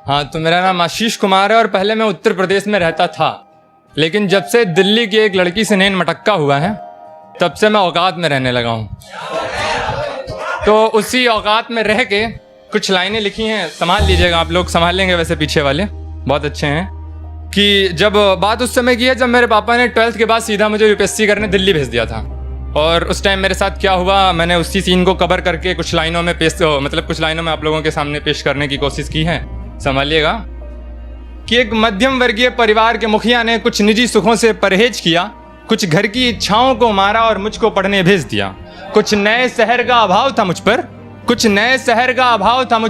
हाँ, तो मेरा नाम आशीष कुमार है और पहले मैं उत्तर प्रदेश में रहता था, लेकिन जब से दिल्ली की एक लड़की से नैन मटक्का हुआ है तब से मैं औकात में रहने लगा हूँ। तो उसी औकात में रह के कुछ लाइनें लिखी हैं, संभाल लीजिएगा आप लोग, संभाल लेंगे वैसे पीछे वाले बहुत अच्छे हैं। कि जब बात उस समय की है जब मेरे पापा ने 12th के बाद सीधा मुझे यूपीएससी करने दिल्ली भेज दिया था, और उस टाइम मेरे साथ क्या हुआ मैंने उसी सीन को कवर करके कुछ लाइनों में कुछ लाइनों में आप लोगों के सामने पेश करने की कोशिश की है। संभालिएगा कि एक मध्यम वर्गीय परिवार के मुखिया ने कुछ निजी सुखों से परहेज किया, कुछ घर की इच्छाओं को मारा और मुझको पढ़ने भेज दिया। कुछ नए शहर का अभाव था मुझ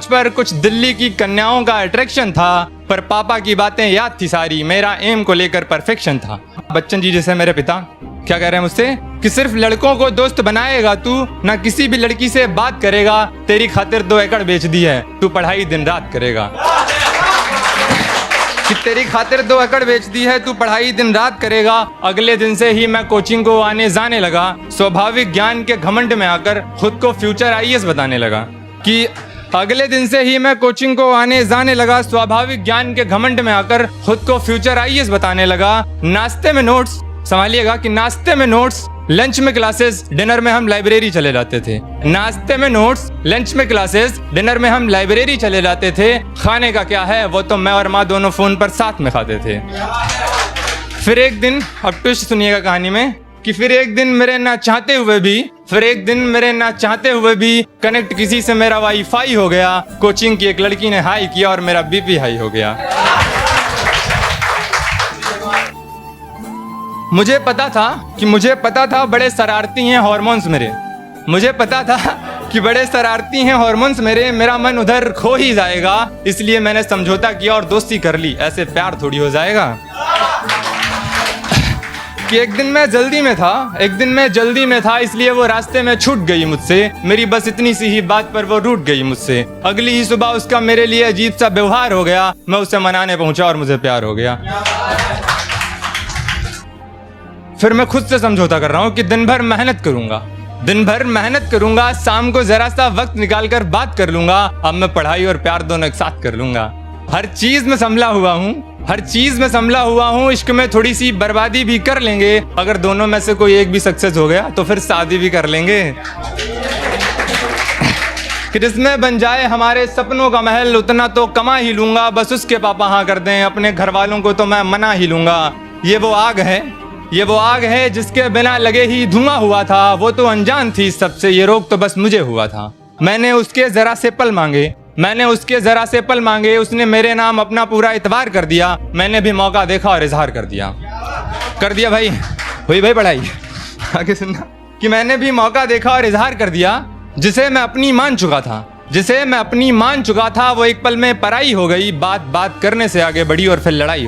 पर, कुछ दिल्ली की कन्याओं का अट्रैक्शन था, पर पापा की बातें याद थी सारी, मेरा एम को लेकर परफेक्शन था। बच्चन जी जैसे मेरे पिता क्या कह रहे हैं मुझसे कि सिर्फ लड़कों को दोस्त बनाएगा तू, ना किसी भी लड़की से बात करेगा, तेरी खातिर 2 एकड़ बेच दी है, तू पढ़ाई दिन रात करेगा। कि तेरी खातिर 2 एकड़ बेच दी है, तू पढ़ाई दिन रात करेगा। अगले दिन से ही मैं कोचिंग को आने जाने लगा, स्वाभाविक ज्ञान के घमंड में आकर खुद को फ्यूचर आईएएस बताने लगा। कि अगले दिन से ही मैं कोचिंग को आने जाने लगा, स्वाभाविक ज्ञान के घमंड में आकर खुद को फ्यूचर आईएएस बताने लगा। नाश्ते में नोट्स, संभालिएगा कि नाश्ते में नोट्स, लंच में क्लासेस, डिनर में हम लाइब्रेरी चले जाते थे। नाश्ते में नोट्स, लंच में क्लासेस, डिनर में हम लाइब्रेरी चले जाते थे। खाने का क्या है, वो तो मैं और माँ दोनों फोन पर साथ में खाते थे। फिर एक दिन, अब ट्विस्ट सुनिएगा कहानी में, कि फिर एक दिन मेरे ना चाहते हुए भी कनेक्ट किसी से मेरा वाईफाई हो गया। कोचिंग की एक लड़की ने हाई किया और मेरा बीपी हाई हो गया। मुझे पता था बड़े शरारती हैं हॉर्मोन्स मेरे, मेरा मन उधर खो ही जाएगा, इसलिए मैंने समझौता किया और दोस्ती कर ली। ऐसे प्यार थोड़ी हो जाएगा। कि एक दिन मैं जल्दी में था इसलिए वो रास्ते में छूट गई मुझसे, मेरी बस इतनी सी ही बात पर वो रूठ गई मुझसे। अगली ही सुबह उसका मेरे लिए अजीब सा व्यवहार हो गया, मैं उसे मनाने पहुंचा और मुझे प्यार हो गया। फिर मैं खुद से समझौता कर रहा हूँ कि दिन भर मेहनत करूंगा, शाम को जरा सा वक्त निकाल कर बात कर लूंगा। अब मैं पढ़ाई और प्यार दोनों एक साथ कर लूंगा। हर चीज में संभला हुआ हूँ, इश्क में थोड़ी सी बर्बादी भी कर लेंगे। अगर दोनों में से कोई एक भी सक्सेस हो गया तो फिर शादी भी कर लेंगे। कि जिसमें बन जाए हमारे सपनों का महल, उतना तो कमा ही लूंगा, बस उसके पापा हाँ कर दें, अपने घर वालों को तो मैं मना ही लूंगा। ये वो आग है जिसके बिना लगे ही धुआं हुआ था, वो तो अनजान थी सबसे, ये रोग तो बस मुझे हुआ था। मैंने उसके जरा से पल मांगे, उसने मेरे नाम अपना पूरा इतबार कर दिया। मैंने भी मौका देखा और इजहार कर दिया भाई, हुई भाई पढ़ाई आगे सुनना। कि मैंने भी मौका देखा और इजहार कर दिया, जिसे मैं अपनी मान चुका था, वो एक पल में पराई हो गई। बात करने से आगे बढ़ी और फिर लड़ाई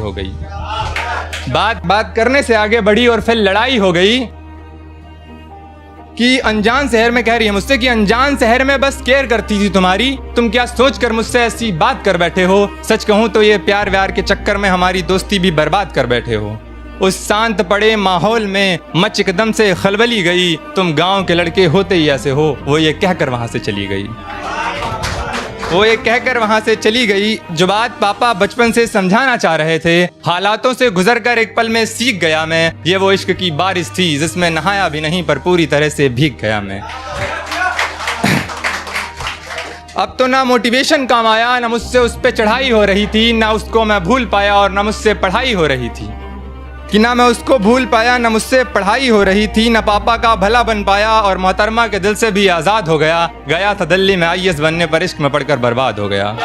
हो गई। कि अनजान शहर में कह रही है मुझसे कि अनजान शहर में बस केयर करती थी तुम्हारी, तुम क्या सोचकर मुझसे ऐसी बात कर बैठे हो। सच कहूं तो ये प्यार व्यार के चक्कर में हमारी दोस्ती भी बर्बाद कर बैठे हो। उस शांत पड़े माहौल में मच एकदम से खलबली गई, तुम गांव के लड़के होते ही ऐसे हो। वो ये कहकर वहां से चली गई। जो बात पापा बचपन से समझाना चाह रहे थे, हालातों से गुजरकर एक पल में सीख गया मैं। ये वो इश्क की बारिश थी जिसमें नहाया भी नहीं पर पूरी तरह से भीग गया मैं। अब तो ना मोटिवेशन काम आया, ना मुझसे उस पे चढ़ाई हो रही थी, ना उसको मैं भूल पाया और ना मुझसे पढ़ाई हो रही थी। कि ना मैं उसको भूल पाया, ना मुझसे पढ़ाई हो रही थी, ना पापा का भला बन पाया और मोहतरमा के दिल से भी आज़ाद हो गया। गया था दिल्ली में आईएएस बनने पर इश्क में पढ़कर बर्बाद हो गया।